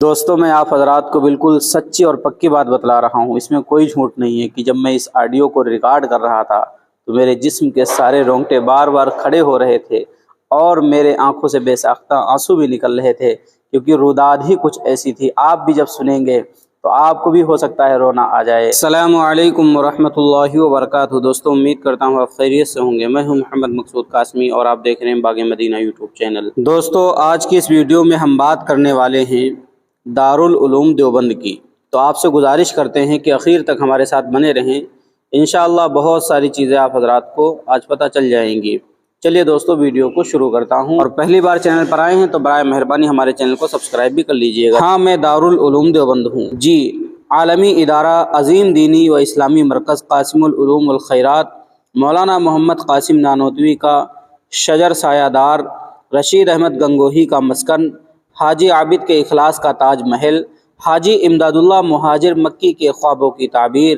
دوستوں میں آپ حضرات کو بالکل سچی اور پکی بات بتلا رہا ہوں، اس میں کوئی جھوٹ نہیں ہے کہ جب میں اس آڈیو کو ریکارڈ کر رہا تھا تو میرے جسم کے سارے رونگٹے بار بار کھڑے ہو رہے تھے اور میرے آنکھوں سے بے ساختہ آنسو بھی نکل رہے تھے، کیونکہ روداد ہی کچھ ایسی تھی۔ آپ بھی جب سنیں گے تو آپ کو بھی ہو سکتا ہے رونا آ جائے۔ السلام علیکم ورحمۃ اللہ وبرکاتہ۔ دوستوں امید کرتا ہوں آپ خیریت سے ہوں گے۔ میں ہوں محمد مقصود قاسمی اور آپ دیکھ رہے ہیں باغ مدینہ یوٹیوب چینل۔ دوستوں آج کی اس ویڈیو میں ہم بات کرنے والے ہیں دارالعلوم دیوبند کی، تو آپ سے گزارش کرتے ہیں کہ آخر تک ہمارے ساتھ بنے رہیں، انشاءاللہ بہت ساری چیزیں آپ حضرات کو آج پتہ چل جائیں گی۔ چلیے دوستو ویڈیو کو شروع کرتا ہوں، اور پہلی بار چینل پر آئے ہیں تو برائے مہربانی ہمارے چینل کو سبسکرائب بھی کر لیجئے گا۔ ہاں، میں دارالعلوم دیوبند ہوں جی، عالمی ادارہ، عظیم دینی و اسلامی مرکز قاسم العلوم والخیرات، مولانا محمد قاسم نانوتوی کا شجر سایہ دار، رشید احمد گنگوہی کا مسکن، حاجی عابد کے اخلاص کا تاج محل، حاجی امداد اللہ مہاجر مکی کے خوابوں کی تعبیر،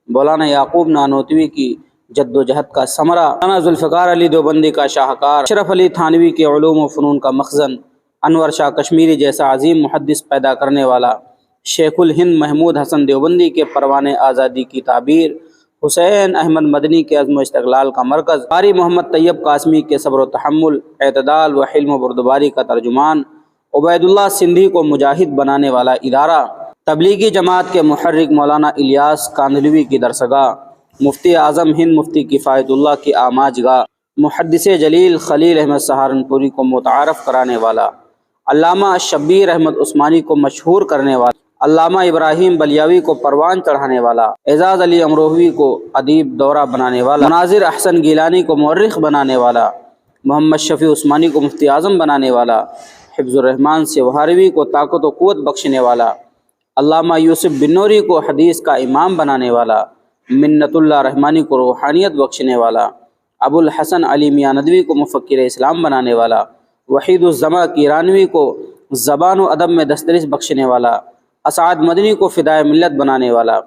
مولانا یعقوب نانوتوی کی جد و جہد کا ثمرہ، مولانا ذوالفقار علی دیوبندی کا شاہکار، اشرف علی تھانوی کے علوم و فنون کا مخزن، انور شاہ کشمیری جیسا عظیم محدث پیدا کرنے والا، شیخ الہند محمود حسن دیوبندی کے پروانِ آزادی کی تعبیر، حسین احمد مدنی کے عزم و استقلال کا مرکز، قاری محمد طیب قاسمی کے صبر و تحمل، اعتدال و حلم و بردباری کا ترجمان، عبید اللہ سندھی کو مجاہد بنانے والا ادارہ، تبلیغی جماعت کے محرک مولانا الیاس کاندھلوی کی درسگاہ، مفتی اعظم ہند مفتی کفایت اللہ کی آماج گاہ، محدث جلیل خلیل احمد سہارنپوری کو متعارف کرانے والا، علامہ شبیر احمد عثمانی کو مشہور کرنے والا، علامہ ابراہیم بلیاوی کو پروان چڑھانے والا، اعزاز علی امروہوی کو ادیب دورہ بنانے والا، مناظر احسن گیلانی کو مورخ بنانے والا، محمد شفیع عثمانی کو مفتی اعظم بنانے والا، حفظ الرحمان سیوہاروی کو طاقت و قوت بخشنے والا، علامہ یوسف بنوری کو حدیث کا امام بنانے والا، منت اللہ رحمانی کو روحانیت بخشنے والا، ابو الحسن علی میاں ندوی کو مفکر اسلام بنانے والا، وحید الزماں کیرانوی کو زبان و ادب میں دسترس بخشنے والا، اسعد مدنی کو فدائے ملت بنانے والا،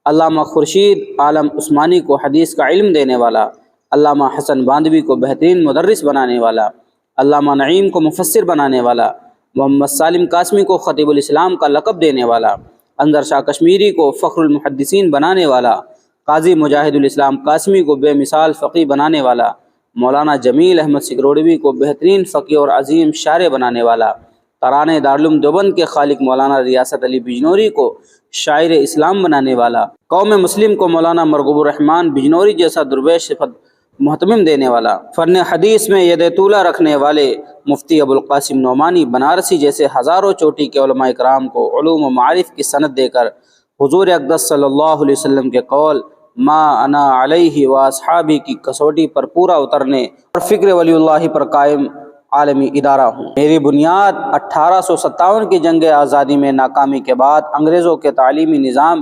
علامہ خورشید عالم عثمانی کو حدیث کا علم دینے والا، علامہ حسن باندوی کو بہترین مدرس بنانے والا، علامہ نعیم کو مفسر بنانے والا، محمد سالم قاسمی کو خطیب الاسلام کا لقب دینے والا، انور شاہ کشمیری کو فخر المحدثین بنانے والا، قاضی مجاہد الاسلام قاسمی کو بے مثال فقی بنانے والا، مولانا جمیل احمد سگروڑوی کو بہترین فقی اور عظیم شاعر بنانے والا، ترانے دارالعلوم دیوبند کے خالق مولانا ریاست علی بجنوری کو شاعر اسلام بنانے والا، قوم مسلم کو مولانا مرغوب الرحمن بجنوری جیسا درویش صفت محتمم دینے والا، فن حدیث میں ید طولہ رکھنے والے مفتی ابو القاسم نعمانی بنارسی جیسے ہزاروں چوٹی کے علماء اکرام کو علوم و معارف کی سند دے کر حضور اقدس صلی اللہ علیہ وسلم کے قول ما انا علیہ و اصحابی کی کسوٹی پر پورا اترنے اور فکر ولی اللہ پر قائم عالمی ادارہ ہوں۔ میری بنیاد 1857 کی جنگ آزادی میں ناکامی کے بعد انگریزوں کے تعلیمی نظام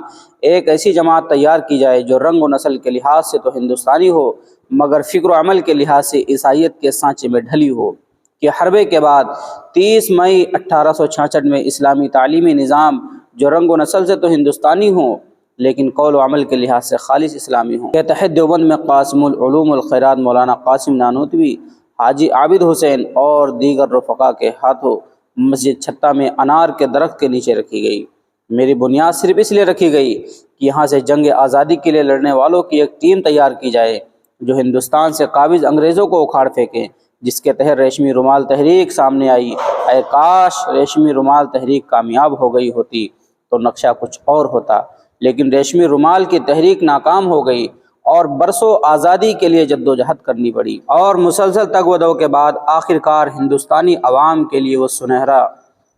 ایک ایسی جماعت تیار کی جائے جو رنگ و نسل کے لحاظ سے تو ہندوستانی ہو مگر فکر و عمل کے لحاظ سے عیسائیت کے سانچے میں ڈھلی ہو، کہ حربے کے بعد 30 مئی 1866 میں اسلامی تعلیمی نظام جو رنگ و نسل سے تو ہندوستانی ہوں لیکن قول و عمل کے لحاظ سے خالص اسلامی ہوں۔ کے تحت دیوبند میں قاسم العلوم والخیرات مولانا قاسم نانوتوی، حاجی عابد حسین اور دیگر رفقا کے ہاتھوں مسجد چھتہ میں انار کے درخت کے نیچے رکھی گئی۔ میری بنیاد صرف اس لیے رکھی گئی کہ یہاں سے جنگ آزادی کے لیے لڑنے والوں کی ایک ٹیم تیار کی جائے جو ہندوستان سے قابض انگریزوں کو اکھاڑ پھینکے، جس کے تحت ریشمی رومال تحریک سامنے آئی۔ اے کاش ریشمی رومال تحریک کامیاب ہو گئی ہوتی تو نقشہ کچھ اور ہوتا، لیکن ریشمی رومال کی تحریک ناکام ہو گئی اور برسوں آزادی کے لیے جد و جہد کرنی پڑی، اور مسلسل تگ و دو کے بعد آخرکار ہندوستانی عوام کے لیے وہ سنہرا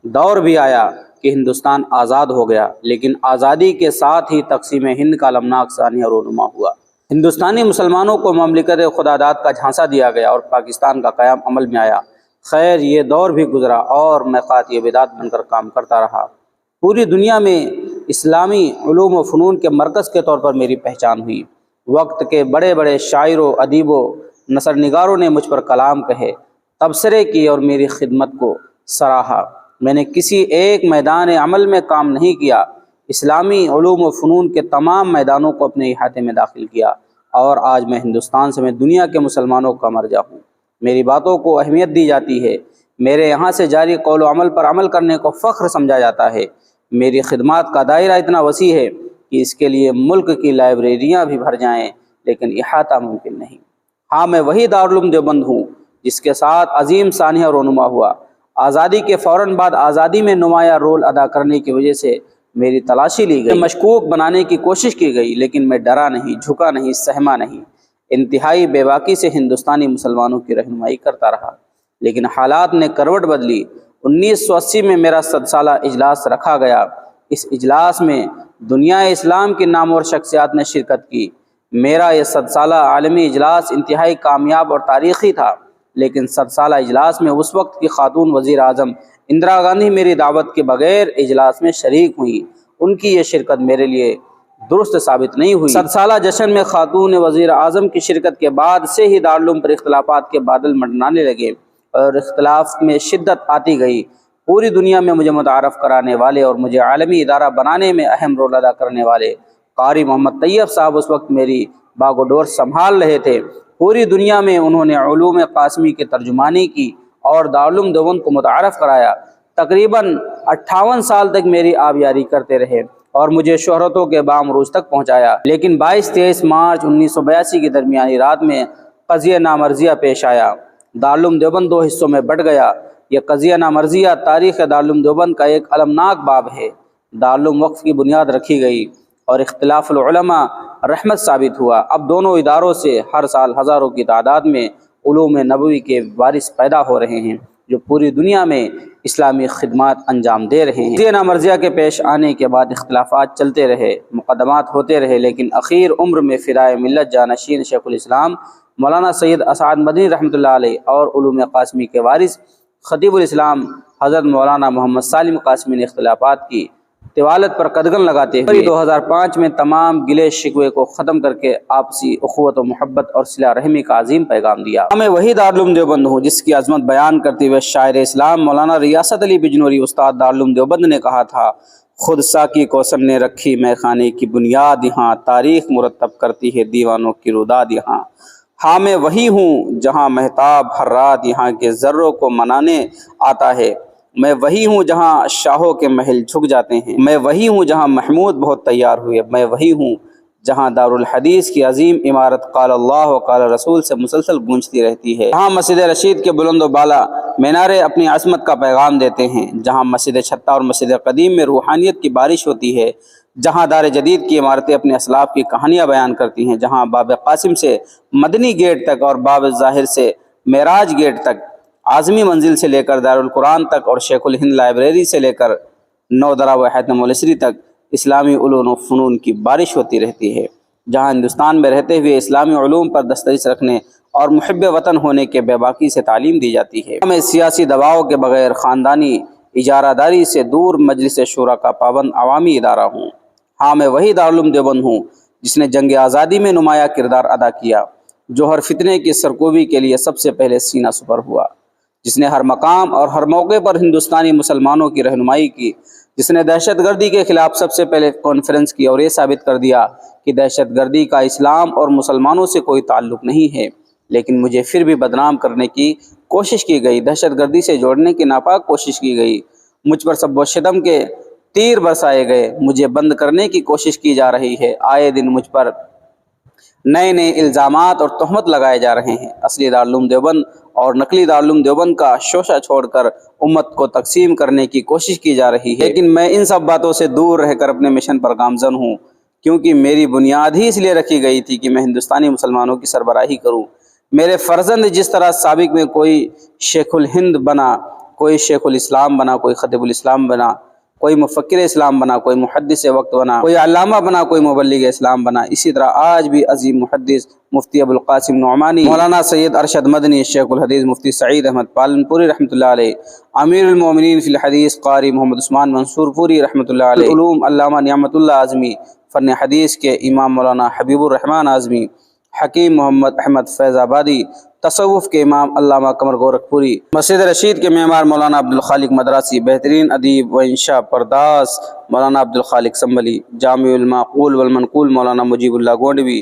دور بھی آیا کہ ہندوستان آزاد ہو گیا، لیکن آزادی کے ساتھ ہی تقسیم ہند کا المناک ثانیہ رونما ہوا۔ ہندوستانی مسلمانوں کو مملکت خداداد کا جھانسا دیا گیا اور پاکستان کا قیام عمل میں آیا۔ خیر یہ دور بھی گزرا اور میں قاطع بدعت بن کر کام کرتا رہا۔ پوری دنیا میں اسلامی علوم و فنون کے مرکز کے طور پر میری پہچان ہوئی۔ وقت کے بڑے بڑے شاعروں، ادیبوں، نثر نگاروں نے مجھ پر کلام کہے، تبصرے کیے اور میری خدمت کو سراہا۔ میں نے کسی ایک میدان عمل میں کام نہیں کیا، اسلامی علوم و فنون کے تمام میدانوں کو اپنے احاطے میں داخل کیا، اور آج میں ہندوستان سمیت دنیا کے مسلمانوں کا مرجع ہوں۔ میری باتوں کو اہمیت دی جاتی ہے، میرے یہاں سے جاری قول و عمل پر عمل کرنے کو فخر سمجھا جاتا ہے۔ میری خدمات کا دائرہ اتنا وسیع ہے کہ اس کے لیے ملک کی لائبریریاں بھی بھر جائیں، لیکن احاطہ ممکن نہیں۔ ہاں، میں وہی دارالعلوم دیوبند ہوں جس کے ساتھ عظیم سانحہ رونما ہوا۔ آزادی کے فوراً بعد آزادی میں نمایاں رول ادا کرنے کی وجہ سے میری تلاشی لی گئی، مشکوک بنانے کی کوشش کی گئی، لیکن میں ڈرا نہیں، جھکا نہیں، سہما نہیں۔ انتہائی بے باکی سے ہندوستانی مسلمانوں کی رہنمائی کرتا رہا، لیکن حالات نے کروٹ بدلی۔ 1980 میں میرا 100 سالہ اجلاس رکھا گیا۔ اس اجلاس میں دنیا اسلام کی نامور شخصیات نے شرکت کی۔ میرا یہ 100 سالہ عالمی اجلاس انتہائی کامیاب اور تاریخی تھا، لیکن 100 سالہ اجلاس میں اس وقت کی خاتون وزیر اعظم اندرا گاندھی میری دعوت کے بغیر اجلاس میں شریک ہوئیں۔ ان کی یہ شرکت میرے لیے درست ثابت نہیں ہوئی۔ 100 سالہ جشن میں خاتون وزیر اعظم کی شرکت کے بعد سے ہی دارالعلوم پر اختلافات کے بادل منڈلانے لگے اور اختلاف میں شدت آتی گئی۔ پوری دنیا میں مجھے متعارف کرانے والے اور مجھے عالمی ادارہ بنانے میں اہم رول ادا کرنے والے قاری محمد طیب صاحب اس وقت میری باگ و ڈور سنبھال رہے تھے۔ پوری دنیا میں انہوں نے علوم قاسمی کی ترجمانی کی اور دارالعلوم دیوبند کو متعارف کرایا۔ تقریباً 58 سال تک میری آبیاری کرتے رہے اور مجھے شہرتوں کے بام عروج تک پہنچایا، لیکن 22-23 مارچ 1982 کی درمیانی رات میں قضیہ نامرضیہ پیش آیا۔ دارالعلوم دیوبند 2 حصوں میں بٹ گیا۔ یہ قضیہ نامرضیہ تاریخ دارالعلوم دیوبند کا ایک المناک باب ہے۔ دارالعلوم وقف کی بنیاد رکھی گئی اور اختلاف العلماء رحمت ثابت ہوا۔ اب دونوں اداروں سے ہر سال ہزاروں کی تعداد میں علوم نبوی کے وارث پیدا ہو رہے ہیں جو پوری دنیا میں اسلامی خدمات انجام دے رہے ہیں۔ قضیہ نامرضیہ کے پیش آنے کے بعد اختلافات چلتے رہے، مقدمات ہوتے رہے، لیکن اخیر عمر میں فدائے ملت جانشین شیخ الاسلام مولانا سید اسعد مدنی رحمۃ اللہ علیہ اور علوم قاسمی کے وارث خطیب الاسلام حضرت مولانا محمد سالم قاسمی نے اختلافات کی طوالت پر قدغن لگاتے ہوئے 2005 میں تمام گلے شکوے کو ختم کر کے آپسی اخوت و محبت اور صلہ رحمی کا عظیم پیغام دیا۔ میں وہی دارالعلوم دیوبند ہوں جس کی عظمت بیان کرتے ہوئے شاعر اسلام مولانا ریاست علی بجنوری استاد دارالعلوم دیوبند نے کہا تھا، خود ساقی کوثر نے رکھی میں خانے کی بنیاد یہاں، تاریخ مرتب کرتی ہے دیوانوں کی روداد یہاں۔ ہاں، میں وہی ہوں جہاں مہتاب ہر رات یہاں کے ذروں کو منانے آتا ہے۔ میں وہی ہوں جہاں شاہوں کے محل جھک جاتے ہیں۔ میں وہی ہوں جہاں محمود بہت تیار ہوئے۔ میں وہی ہوں جہاں دارالحدیث کی عظیم عمارت قال اللہ و قال رسول سے مسلسل گونجتی رہتی ہے، جہاں مسجد رشید کے بلند و بالا مینارے اپنی عظمت کا پیغام دیتے ہیں، جہاں مسجد چھتا اور مسجد قدیم میں روحانیت کی بارش ہوتی ہے، جہاں دار جدید کی عمارتیں اپنے اسلاف کی کہانیاں بیان کرتی ہیں، جہاں باب قاسم سے مدنی گیٹ تک اور باب ظاہر سے معراج گیٹ تک، اعظمی منزل سے لے کر دارالقرآن تک اور شیخ الہند لائبریری سے لے کر نودرہ و حاتم الاسری تک اسلامی علوم و فنون کی بارش ہوتی رہتی ہے، جہاں ہندوستان میں رہتے ہوئے اسلامی علوم پر دسترس رکھنے اور محب وطن ہونے کے بے باکی سے تعلیم دی جاتی ہے۔ میں سیاسی دباؤ کے بغیر خاندانی اجارہ داری سے دور مجلس شورا کا پابند عوامی ادارہ ہوں۔ ہاں، میں وہی دارالعلوم دیوبند ہوں جس نے جنگ آزادی میں نمایاں کردار ادا کیا، جو ہر فتنے کی سرکوبی کے لیے سب سے پہلے سینہ سپر ہوا، جس نے ہر مقام اور ہر موقع پر ہندوستانی مسلمانوں کی رہنمائی کی، جس نے دہشت گردی کے خلاف سب سے پہلے کانفرنس کی اور یہ ثابت کر دیا کہ دہشت گردی کا اسلام اور مسلمانوں سے کوئی تعلق نہیں ہے، لیکن مجھے پھر بھی بدنام کرنے کی کوشش کی گئی، دہشت گردی سے جوڑنے کی ناپاک کوشش کی گئی، مجھ پر سب و شتم کے تیر برسائے گئے، مجھے بند کرنے کی کوشش کی جا رہی ہے، آئے دن مجھ پر نئے نئے الزامات اور تہمت لگائے جا رہے ہیں۔ اصلی دارالعلوم دیوبند اور نقلی دارالعلوم دیوبند کا شوشہ چھوڑ کر امت کو تقسیم کرنے کی کوشش کی جا رہی ہے، لیکن میں ان سب باتوں سے دور رہ کر اپنے مشن پر گامزن ہوں، کیونکہ میری بنیاد ہی اس لیے رکھی گئی تھی کہ میں ہندوستانی مسلمانوں کی سربراہی کروں۔ میرے فرزند جس طرح سابق میں کوئی شیخ الہند بنا، کوئی شیخ الاسلام بنا، کوئی خطیب الاسلام بنا، کوئی مفکر اسلام بنا، کوئی محدث وقت بنا، کوئی علامہ بنا، کوئی مبلغ اسلام بنا، اسی طرح آج بھی عظیم محدث مفتی ابو القاسم نعمانی، مولانا سید ارشد مدنی، شیخ الحدیث مفتی سعید احمد پالن پوری رحمۃ اللہ علیہ، امیر المومنین فی الحدیث قاری محمد عثمان منصور پوری رحمۃ اللہ علیہ، علوم علامہ نعمت اللہ اعظمی، فن حدیث کے امام مولانا حبیب الرحمن اعظمی، حکیم محمد احمد فیض آبادی، تصوف کے امام علامہ قمر گورکھپوری، مسجد رشید کے معمار مولانا عبدالخالق مدراسی، بہترین ادیب و انشا پرداز مولانا عبدالخالق سنبھلی، جامع المعقول والمنقول مولانا مجیب اللہ گونڈوی،